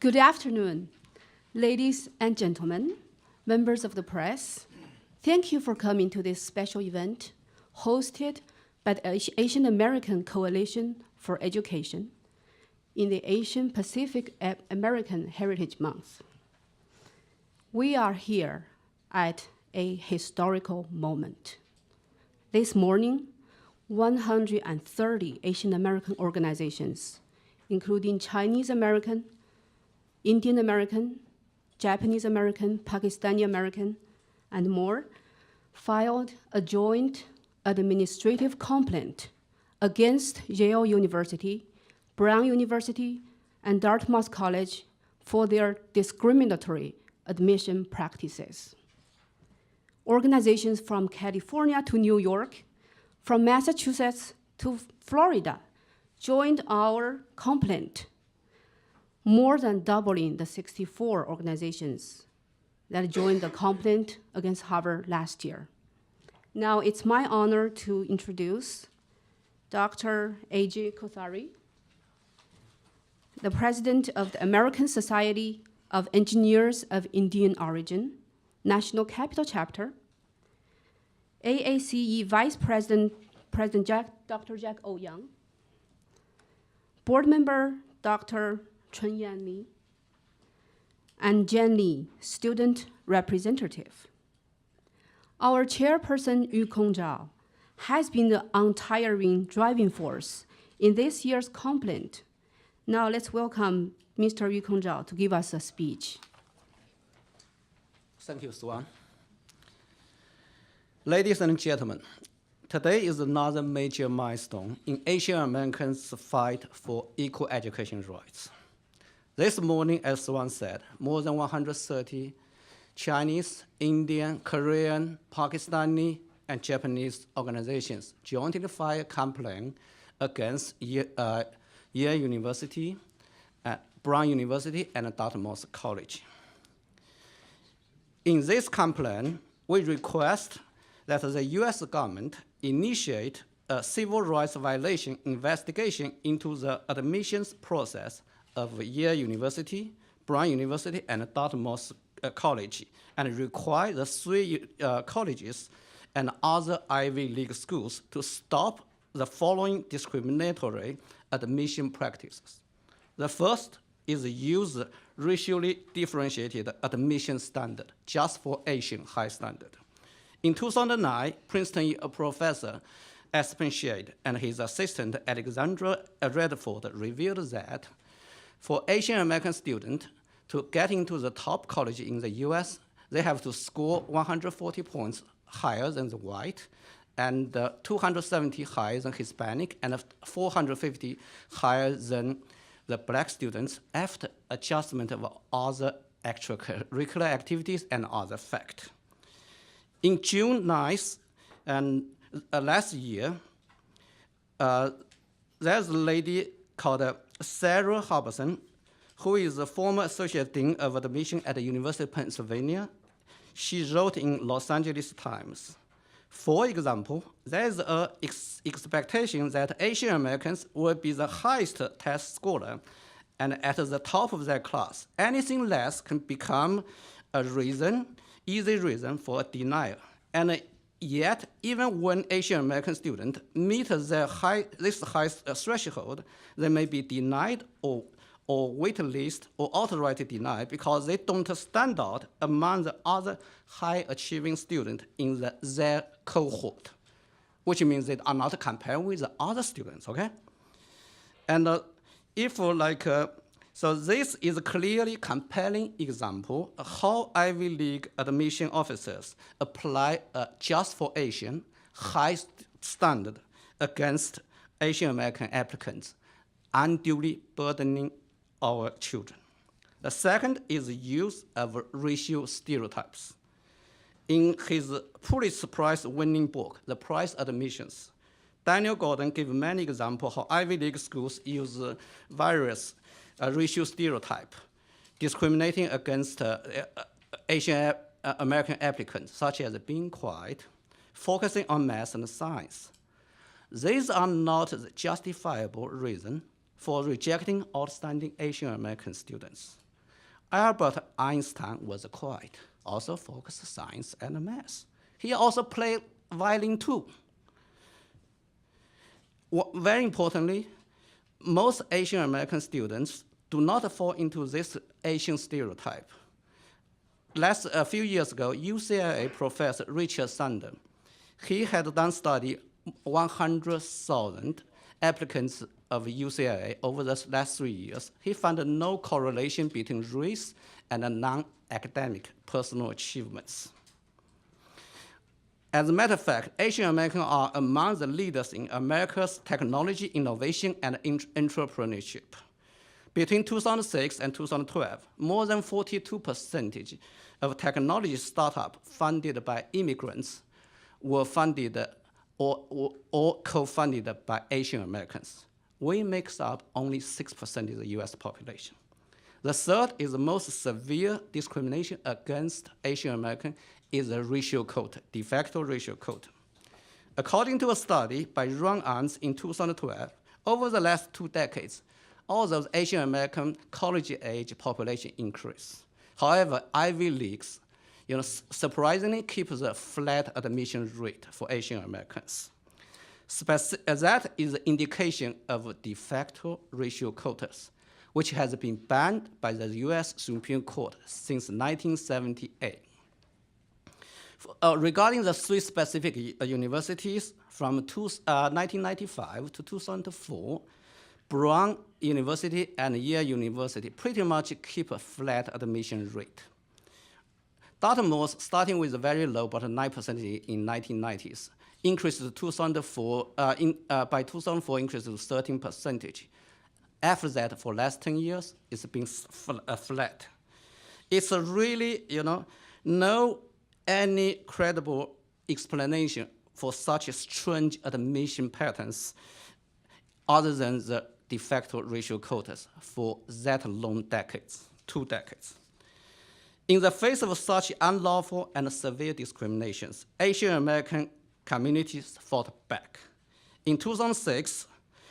Good afternoon, ladies and gentlemen, members of the press. Thank you for coming to this special event hosted by the Asian American Coalition for Education in the Asian Pacific American Heritage Month. We are here at a historical moment. This morning, 130 Asian American organizations, including Chinese American, Indian American, Japanese American, Pakistani American, and more, filed a joint administrative complaint against Yale University, Brown University, and Dartmouth College for their discriminatory admission practices. Organizations from California to New York, from Massachusetts to Florida joined our complaint, more than doubling the 64 organizations that joined the complaint against Harvard last year. Now it's my honor to introduce Dr. A.J. Kothari, the president of the American Society of Engineers of Indian Origin, National Capital Chapter, AACE Vice President, Dr. Jack O. Young, board member Dr. Chun Yan Li, and Jen Li, student representative. Our chairperson, Yu Kong Zhao, has been the untiring driving force in this year's complaint. Now let's welcome Mr. Yu Kong Zhao to give us a speech. Thank you, Swan. Ladies and gentlemen, today is another major milestone in Asian Americans' fight for equal education rights. This morning, as Swan said, more than 130 Chinese, Indian, Korean, Pakistani, and Japanese organizations jointly filed a complaint against Yale University, Brown University, and Dartmouth College. In this complaint, we request that the US government initiate a civil rights violation investigation into the admissions process of Yale University, Brown University, and Dartmouth College, and require the three colleges and other Ivy League schools to stop the following discriminatory admission practices. The first is use racially differentiated admission standard, just for Asian high standard. In 2009, Princeton professor Aspen Shade and his assistant Alexandra Redford revealed that for Asian American students to get into the top college in the US, they have to score 140 points higher than the white, and 270 higher than Hispanic, and 450 higher than the black students after adjustment of other extracurricular activities and other facts. In June 9th, and last year, there's a lady called Sarah Harbison, who is the former associate dean of admission at the University of Pennsylvania. She wrote in Los Angeles Times, for example, there is an expectation that Asian Americans will be the highest test scorer and at the top of their class. Anything less can become a easy reason for a denial. And yet, even when Asian American students meet this high threshold, they may be denied or waitlist or outright denied because they don't stand out among the other high-achieving students in their cohort, which means they are not compared with the other students, okay? And so this is a clearly compelling example of how Ivy League admission officers apply a just for Asian high standard against Asian American applicants, unduly burdening our children. The second is the use of racial stereotypes. In his Pulitzer Prize-winning book, The Price Admissions, Daniel Gordon gave many examples how Ivy League schools use various racial stereotypes, discriminating against Asian American applicants, such as being quiet, focusing on math and science. These are not the justifiable reason for rejecting outstanding Asian American students. Albert Einstein was quiet, also focused science and math. He also played violin too. Very importantly, most Asian American students do not fall into this Asian stereotype. A few years ago, UCLA professor Richard Sander, he had done study 100,000 applicants of UCLA over the last 3 years. He found no correlation between race and non-academic personal achievements. As a matter of fact, Asian Americans are among the leaders in America's technology innovation and entrepreneurship. Between 2006 and 2012, more than 42% of technology startups funded by immigrants were funded or co-funded by Asian Americans. We make up only 6% of the US population. The third is the most severe discrimination against Asian Americans is the racial code, de facto racial code. According to a study by Ron Arns in 2012, over the last 2 decades, all those Asian American college-age population increased. However, Ivy Leagues, surprisingly keep the flat admission rate for Asian Americans. That is an indication of de facto racial quotas, which has been banned by the US Supreme Court since 1978. Regarding the 3 specific universities, from 1995 to 2004, Brown University and Yale University pretty much keep a flat admission rate. Dartmouth, starting with a very low, but 9% in 1990s, increased to 2004, by 2004 increased to 13%. After that, for last 10 years, it's been flat. It's really, no any credible explanation for such strange admission patterns other than the de facto racial quotas for that long decades, 2 decades. In the face of such unlawful and severe discriminations, Asian American communities fought back. In 2006,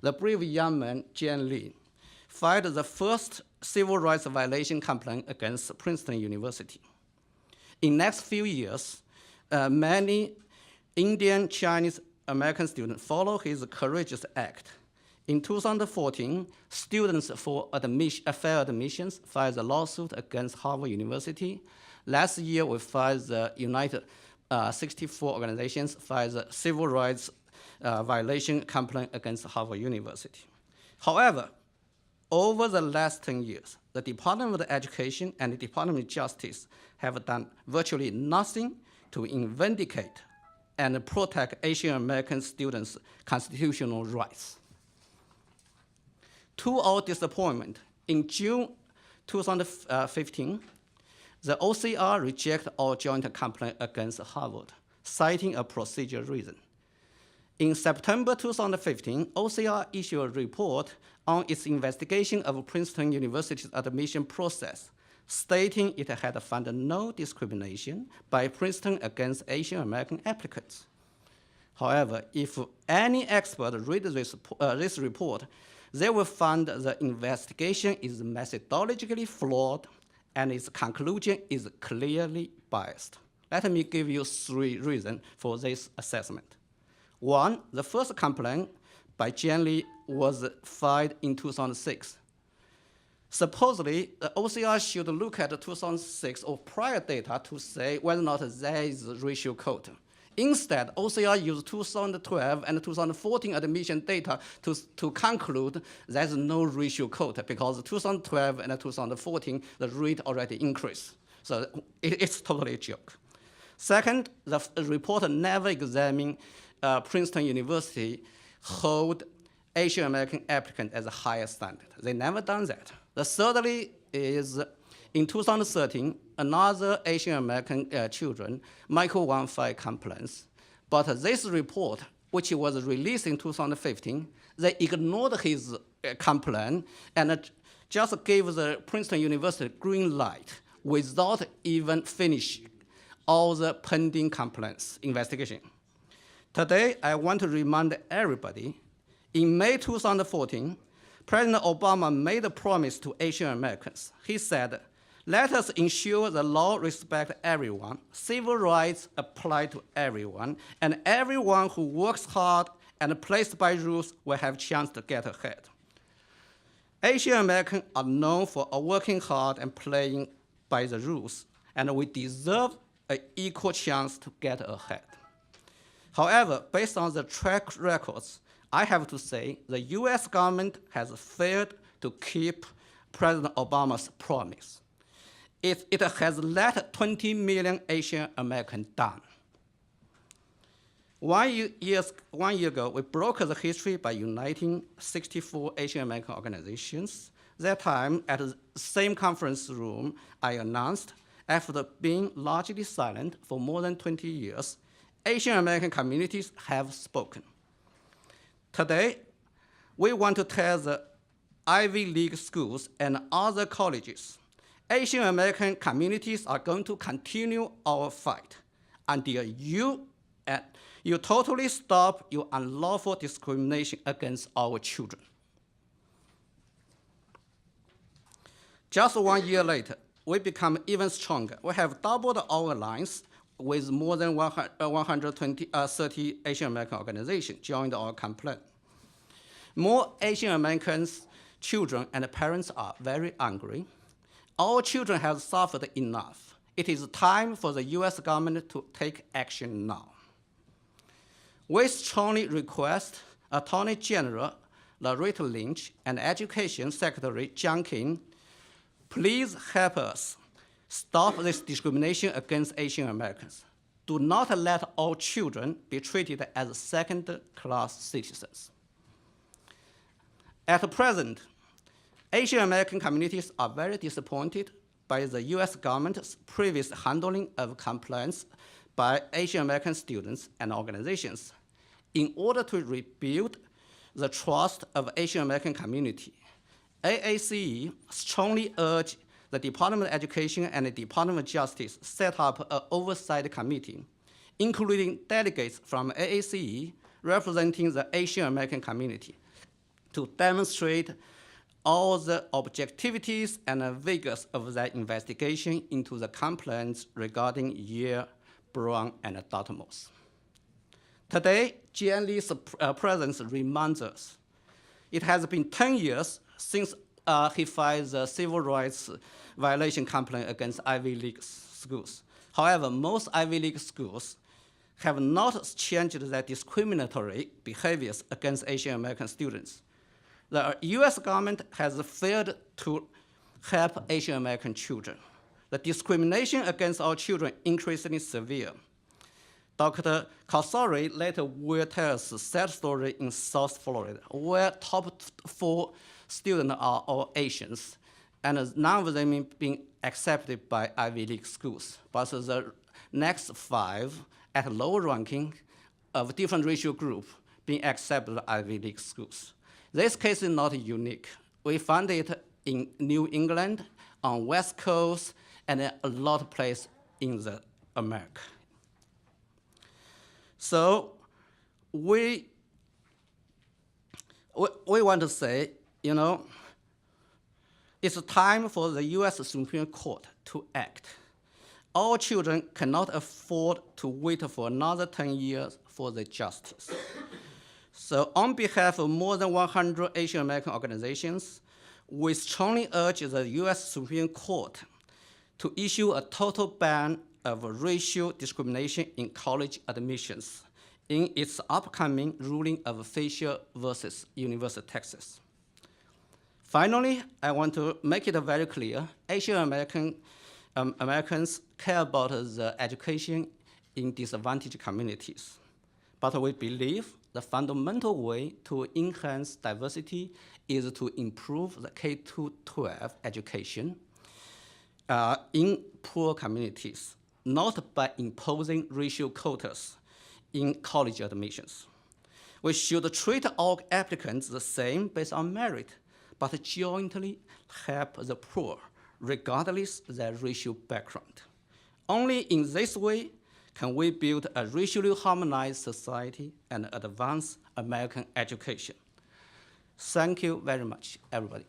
the brave young man, Jian Li, filed the first civil rights violation complaint against Princeton University. In next few years, many Indian, Chinese American students follow his courageous act. In 2014, students for fair admissions filed a lawsuit against Harvard University. Last year, we filed the United 64 organizations filed the civil rights violation complaint against Harvard University. However, over the last 10 years, the Department of Education and the Department of Justice have done virtually nothing to vindicate and protect Asian American students' constitutional rights. To our disappointment, in June 2015, the OCR rejected our joint complaint against Harvard, citing a procedural reason. In September 2015, OCR issued a report on its investigation of Princeton University's admission process, stating it had found no discrimination by Princeton against Asian American applicants. However, if any expert read this report, they will find the investigation is methodologically flawed and its conclusion is clearly biased. Let me give you 3 reasons for this assessment. 1, the first complaint by Jian Li was filed in 2006. Supposedly, the OCR should look at the 2006 or prior data to say whether or not there is a racial code. Instead, OCR used 2012 and 2014 admission data to conclude there's no racial code because 2012 and 2014, the rate already increased. So it's totally a joke. Second, the report never examined Princeton University hold Asian American applicant as a higher standard. They never done that. The thirdly is in 2013, another Asian American children, Michael Wang, filed complaints. But this report, which was released in 2015, they ignored his complaint and just gave the Princeton University green light without even finishing all the pending complaints investigation. Today, I want to remind everybody, in May 2014, President Obama made a promise to Asian Americans. He said, Let us ensure the law respects everyone, civil rights apply to everyone, and everyone who works hard and plays by rules will have a chance to get ahead. Asian Americans are known for working hard and playing by the rules, and we deserve an equal chance to get ahead. However, based on the track records, I have to say the US government has failed to keep President Obama's promise. It has let 20 million Asian Americans down. 1 year ago, we broke the history by uniting 64 Asian American organizations. That time, at the same conference room, I announced, after being largely silent for more than 20 years, Asian American communities have spoken. Today, we want to tell the Ivy League schools and other colleges, Asian American communities are going to continue our fight until you totally stop your unlawful discrimination against our children. Just 1 year later, we become even stronger. We have doubled our alliance with more than 130 Asian American organizations joined our campaign. More Asian Americans, children and parents are very angry. Our children have suffered enough. It is time for the US government to take action now. We strongly request Attorney General Loretta Lynch and Education Secretary John King, please help us stop this discrimination against Asian Americans. Do not let all children be treated as second-class citizens. At present, Asian American communities are very disappointed by the US government's previous handling of complaints by Asian American students and organizations. In order to rebuild the trust of Asian American community, AACE strongly urged the Department of Education and the Department of Justice set up an oversight committee, including delegates from AACE representing the Asian American community, to demonstrate all the objectivities and vigors of their investigation into the complaints regarding Yale, Brown, and Dartmouth. Today, Jian Lee's presence reminds us it has been 10 years since he filed the civil rights violation complaint against Ivy League schools. However, most Ivy League schools have not changed their discriminatory behaviors against Asian American students. The US government has failed to help Asian American children. The discrimination against our children is increasingly severe. Dr. Kausari later will tell us a sad story in South Florida, where top 4 students are all Asians, and none of them being accepted by Ivy League schools. But the next 5 at lower ranking of different racial groups being accepted by Ivy League schools. This case is not unique. We found it in New England, on West Coast, and a lot of places in America. So we want to say, it's time for the US Supreme Court to act. Our children cannot afford to wait for another 10 years for the justice. So on behalf of more than 100 Asian American organizations, we strongly urge the US Supreme Court to issue a total ban of racial discrimination in college admissions in its upcoming ruling of Fisher versus University of Texas. Finally, I want to make it very clear, Asian Americans care about the education in disadvantaged communities. But we believe the fundamental way to enhance diversity is to improve the K-12 education in poor communities, not by imposing racial quotas in college admissions. We should treat all applicants the same based on merit, but jointly help the poor, regardless of their racial background. Only in this way can we build a racially harmonized society and advance American education. Thank you very much, everybody.